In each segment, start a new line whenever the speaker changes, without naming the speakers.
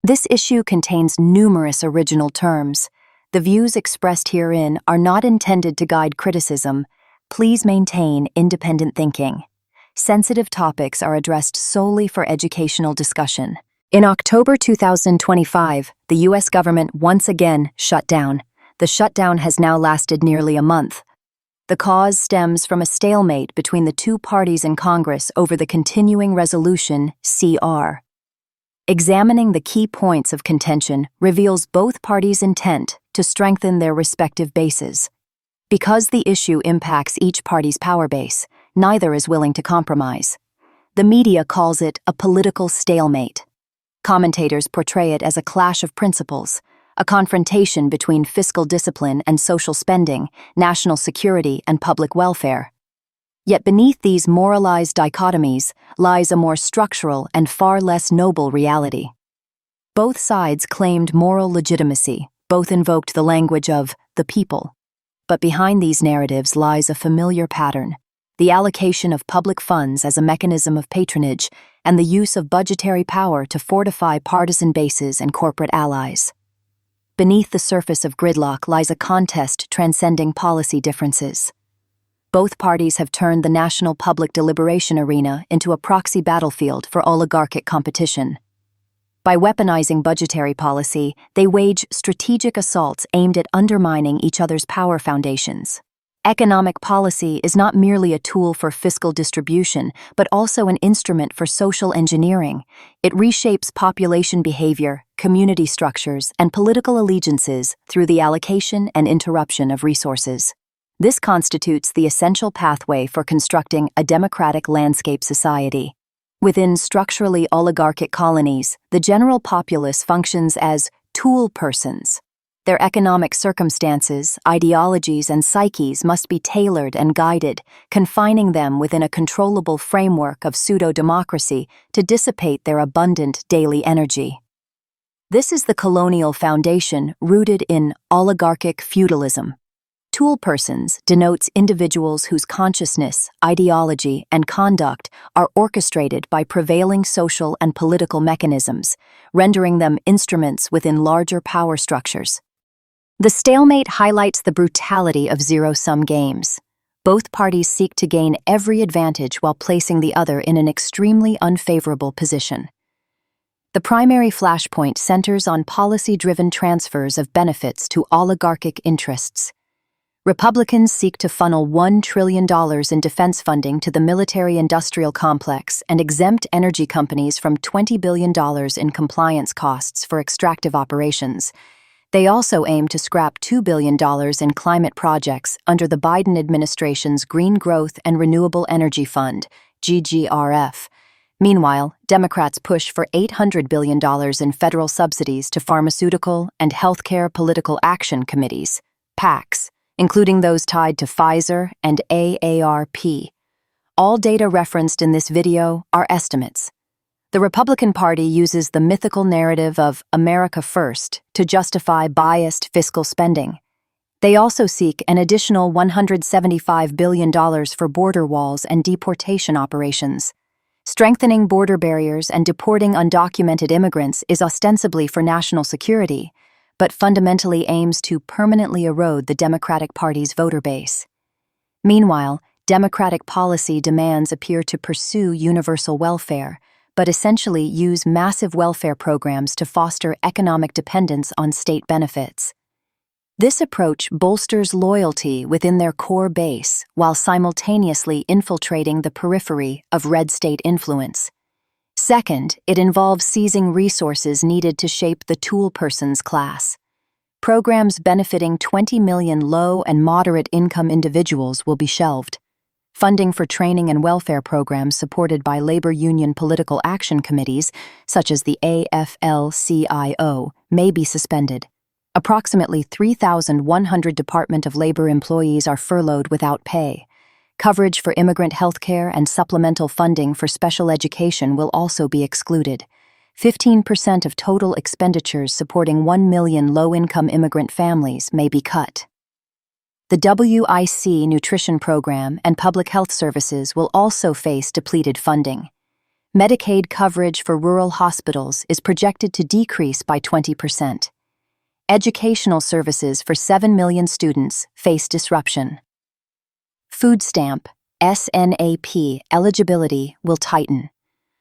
This issue contains numerous original terms. The views expressed herein are not intended to guide criticism. Please maintain independent thinking. Sensitive topics are addressed solely for educational discussion. In October 2025, the U.S. government once again shut down. The shutdown has now lasted nearly a month. The cause stems from a stalemate between the two parties in Congress over the Continuing Resolution, CR. Examining the key points of contention reveals both parties' intent to strengthen their respective bases. Because the issue impacts each party's power base, neither is willing to compromise. The media calls it a political stalemate. Commentators portray it as a clash of principles, a confrontation between fiscal discipline and social spending, national security and public welfare. Yet beneath these moralized dichotomies lies a more structural and far less noble reality. Both sides claimed moral legitimacy, both invoked the language of the people. But behind these narratives lies a familiar pattern: the allocation of public funds as a mechanism of patronage and the use of budgetary power to fortify partisan bases and corporate allies. Beneath the surface of gridlock lies a contest transcending policy differences. Both parties have turned the national public deliberation arena into a proxy battlefield for oligarchic competition. By weaponizing budgetary policy, they wage strategic assaults aimed at undermining each other's power foundations. Economic policy is not merely a tool for fiscal distribution, but also an instrument for social engineering. It reshapes population behavior, community structures, and political allegiances through the allocation and interruption of resources. This constitutes the essential pathway for constructing a democratic landscape society. Within structurally oligarchic colonies, the general populace functions as tool persons. Their economic circumstances, ideologies, and psyches must be tailored and guided, confining them within a controllable framework of pseudo-democracy to dissipate their abundant daily energy. This is the colonial foundation rooted in oligarchic feudalism. Tool persons denotes individuals whose consciousness, ideology, and conduct are orchestrated by prevailing social and political mechanisms, rendering them instruments within larger power structures. The stalemate highlights the brutality of zero-sum games. Both parties seek to gain every advantage while placing the other in an extremely unfavorable position. The primary flashpoint centers on policy-driven transfers of benefits to oligarchic interests. Republicans seek to funnel $1 trillion in defense funding to the military-industrial complex and exempt energy companies from $20 billion in compliance costs for extractive operations. They also aim to scrap $2 billion in climate projects under the Biden administration's Green Growth and Renewable Energy Fund, GGRF. Meanwhile, Democrats push for $800 billion in federal subsidies to pharmaceutical and healthcare political action committees, PACs, including those tied to Pfizer and AARP. All data referenced in this video are estimates. The Republican Party uses the mythical narrative of America First to justify biased fiscal spending. They also seek an additional $175 billion for border walls and deportation operations. Strengthening border barriers and deporting undocumented immigrants is ostensibly for national security, but fundamentally aims to permanently erode the Democratic Party's voter base. Meanwhile, Democratic policy demands appear to pursue universal welfare, but essentially use massive welfare programs to foster economic dependence on state benefits. This approach bolsters loyalty within their core base while simultaneously infiltrating the periphery of red state influence. Second, it involves seizing resources needed to shape the tool persons class. Programs benefiting 20 million low and moderate income individuals will be shelved. Funding for training and welfare programs supported by labor union political action committees, such as the AFL-CIO, may be suspended. Approximately 3,100 Department of Labor employees are furloughed without pay. Coverage for immigrant health care and supplemental funding for special education will also be excluded. 15% of total expenditures supporting 1 million low-income immigrant families may be cut. The WIC nutrition program and public health services will also face depleted funding. Medicaid coverage for rural hospitals is projected to decrease by 20%. Educational services for 7 million students face disruption. Food stamp, SNAP, eligibility will tighten.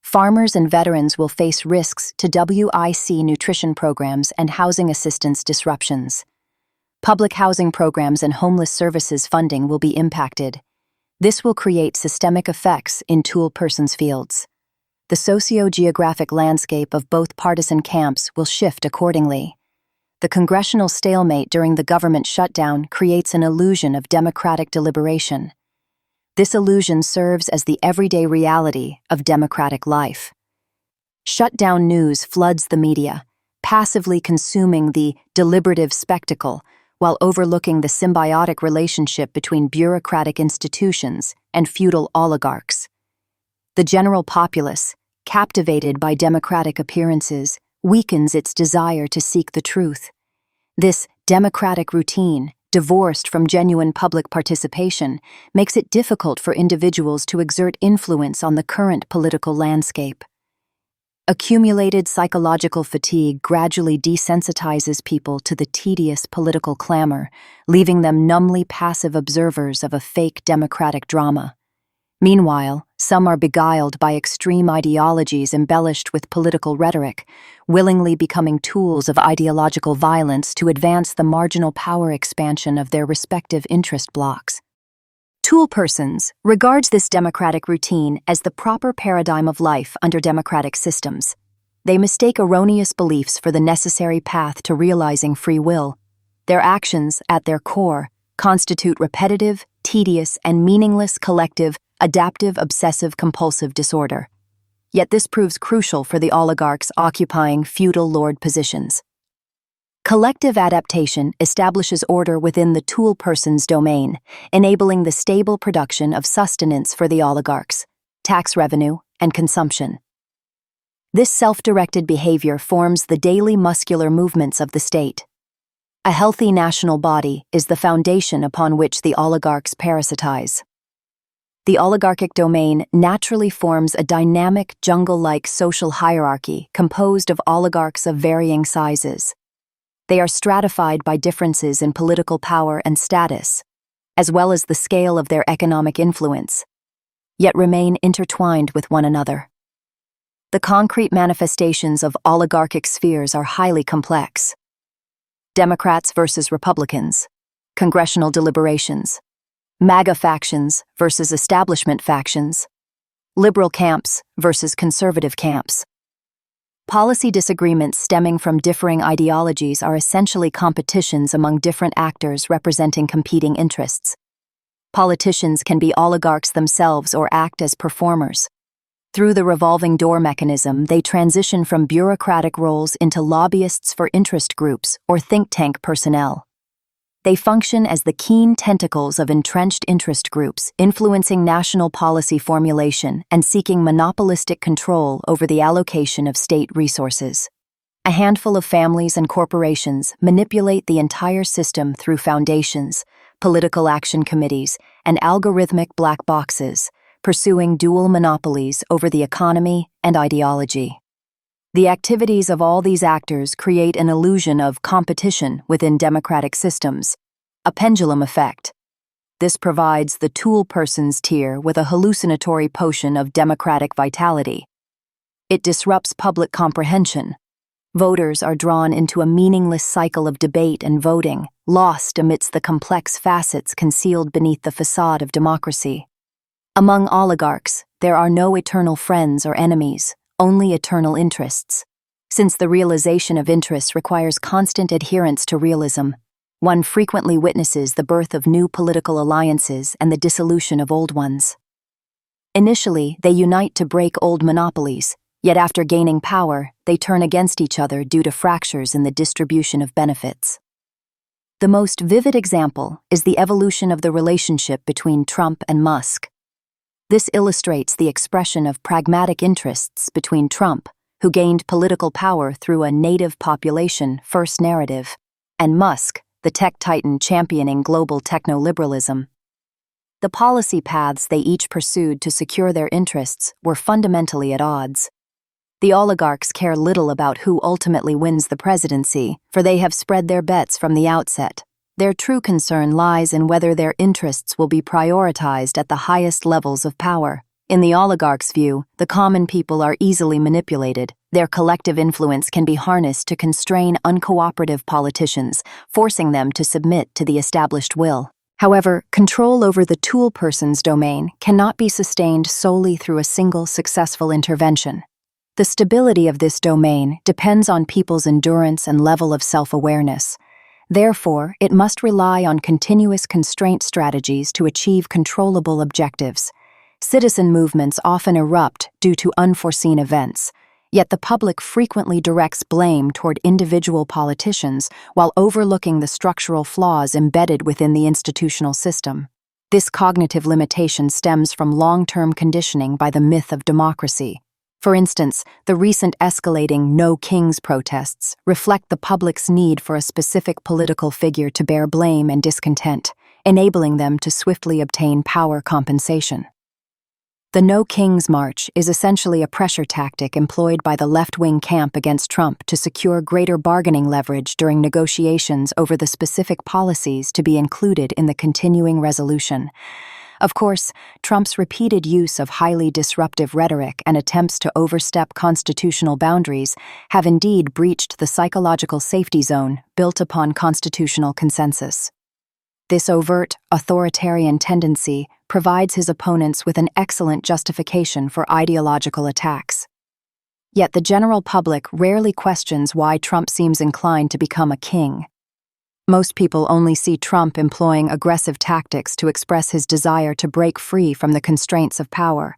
Farmers and veterans will face risks to WIC nutrition programs and housing assistance disruptions. Public housing programs and homeless services funding will be impacted. This will create systemic effects in tool persons' fields. The socio-geographic landscape of both partisan camps will shift accordingly. The congressional stalemate during the government shutdown creates an illusion of democratic deliberation. This illusion serves as the everyday reality of democratic life. Shutdown news floods the media, passively consuming the deliberative spectacle while overlooking the symbiotic relationship between bureaucratic institutions and feudal oligarchs. The general populace, captivated by democratic appearances, weakens its desire to seek the truth. This democratic routine, divorced from genuine public participation, makes it difficult for individuals to exert influence on the current political landscape. Accumulated psychological fatigue gradually desensitizes people to the tedious political clamor, leaving them numbly passive observers of a fake democratic drama. Meanwhile, some are beguiled by extreme ideologies embellished with political rhetoric, willingly becoming tools of ideological violence to advance the marginal power expansion of their respective interest blocs. Tool persons regards this democratic routine as the proper paradigm of life under democratic systems. They mistake erroneous beliefs for the necessary path to realizing free will. Their actions, at their core, constitute repetitive, tedious, and meaningless collective adaptive obsessive-compulsive disorder. Yet this proves crucial for the oligarchs occupying feudal lord positions. Collective adaptation establishes order within the tool person's domain, enabling the stable production of sustenance for the oligarchs, tax revenue, and consumption. This self-directed behavior forms the daily muscular movements of the state. A healthy national body is the foundation upon which the oligarchs parasitize. The oligarchic domain naturally forms a dynamic, jungle-like social hierarchy composed of oligarchs of varying sizes. They are stratified by differences in political power and status, as well as the scale of their economic influence, yet remain intertwined with one another. The concrete manifestations of oligarchic spheres are highly complex. Democrats versus Republicans, congressional deliberations, MAGA factions versus establishment factions, liberal camps versus conservative camps. Policy disagreements stemming from differing ideologies are essentially competitions among different actors representing competing interests. Politicians can be oligarchs themselves or act as performers. Through the revolving door mechanism, they transition from bureaucratic roles into lobbyists for interest groups or think tank personnel. They function as the keen tentacles of entrenched interest groups, influencing national policy formulation and seeking monopolistic control over the allocation of state resources. A handful of families and corporations manipulate the entire system through foundations, political action committees, and algorithmic black boxes, pursuing dual monopolies over the economy and ideology. The activities of all these actors create an illusion of competition within democratic systems, a pendulum effect. This provides the tool person's tier with a hallucinatory potion of democratic vitality. It disrupts public comprehension. Voters are drawn into a meaningless cycle of debate and voting, lost amidst the complex facets concealed beneath the facade of democracy. Among oligarchs, there are no eternal friends or enemies, only eternal interests. Since the realization of interests requires constant adherence to realism, one frequently witnesses the birth of new political alliances and the dissolution of old ones. Initially, they unite to break old monopolies, yet after gaining power, they turn against each other due to fractures in the distribution of benefits. The most vivid example is the evolution of the relationship between Trump and Musk. This illustrates the expression of pragmatic interests between Trump, who gained political power through a native population first narrative, and Musk, the tech titan championing global technoliberalism. the policy paths they each pursued to secure their interests were fundamentally at odds. The oligarchs care little about who ultimately wins the presidency, for they have spread their bets from the outset. Their true concern lies in whether their interests will be prioritized at the highest levels of power. In the oligarchs' view, the common people are easily manipulated. Their collective influence can be harnessed to constrain uncooperative politicians, forcing them to submit to the established will. However, control over the tool person's domain cannot be sustained solely through a single successful intervention. The stability of this domain depends on people's endurance and level of self-awareness. Therefore, it must rely on continuous constraint strategies to achieve controllable objectives. Citizen movements often erupt due to unforeseen events, yet the public frequently directs blame toward individual politicians while overlooking the structural flaws embedded within the institutional system. This cognitive limitation stems from long-term conditioning by the myth of democracy. For instance, the recent escalating No Kings protests reflect the public's need for a specific political figure to bear blame and discontent, enabling them to swiftly obtain power compensation. The No Kings March is essentially a pressure tactic employed by the left-wing camp against Trump to secure greater bargaining leverage during negotiations over the specific policies to be included in the continuing resolution. Of course, Trump's repeated use of highly disruptive rhetoric and attempts to overstep constitutional boundaries have indeed breached the psychological safety zone built upon constitutional consensus. This overt, authoritarian tendency provides his opponents with an excellent justification for ideological attacks. Yet the general public rarely questions why Trump seems inclined to become a king. Most people only see Trump employing aggressive tactics to express his desire to break free from the constraints of power,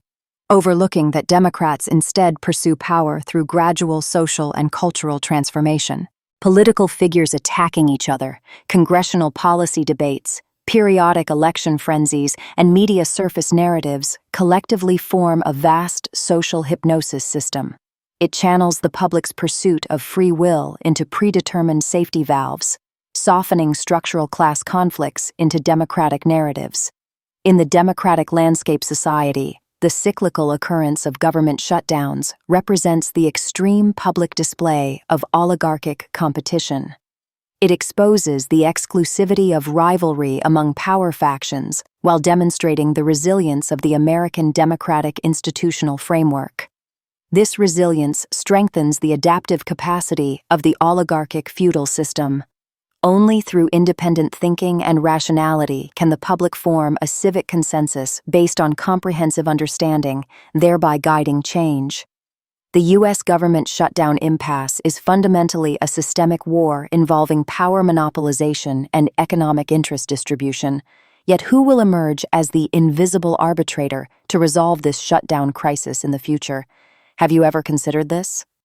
overlooking that Democrats instead pursue power through gradual social and cultural transformation. Political figures attacking each other, congressional policy debates, periodic election frenzies, and media surface narratives collectively form a vast social hypnosis system. It channels the public's pursuit of free will into predetermined safety valves, softening structural class conflicts into democratic narratives. In the democratic landscape society, the cyclical occurrence of government shutdowns represents the extreme public display of oligarchic competition. It exposes the exclusivity of rivalry among power factions while demonstrating the resilience of the American democratic institutional framework. This resilience strengthens the adaptive capacity of the oligarchic feudal system. Only through independent thinking and rationality can the public form a civic consensus based on comprehensive understanding, thereby guiding change. The U.S. government shutdown impasse is fundamentally a systemic war involving power monopolization and economic interest distribution. Yet who will emerge as the invisible arbitrator to resolve this shutdown crisis in the future? Have you ever considered this?